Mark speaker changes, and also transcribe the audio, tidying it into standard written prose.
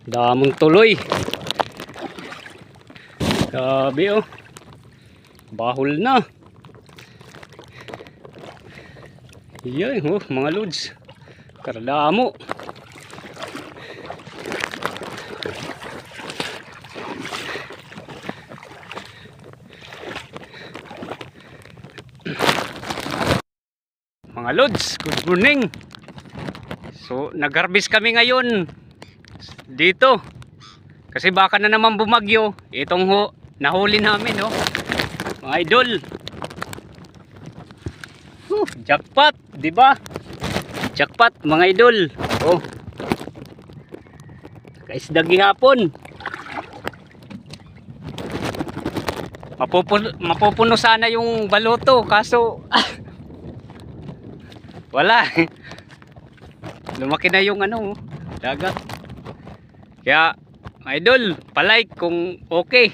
Speaker 1: Damong tuloy. Grabe oh. Bahol na. Yan oh, mga lods. Karadamo. Mga lods, good morning. So, nag-harvest kami ngayon dito. Kasi baka na naman bumagyo. Itong nahuli namin, oh. Mga idol. Jackpot, 'di ba? Jackpot, mga idol. Oh. Kaisda gihapon. Mapupuno sana yung baloto kaso wala. Lumaki na yung dagat. Kaya, idol, palike kung okay.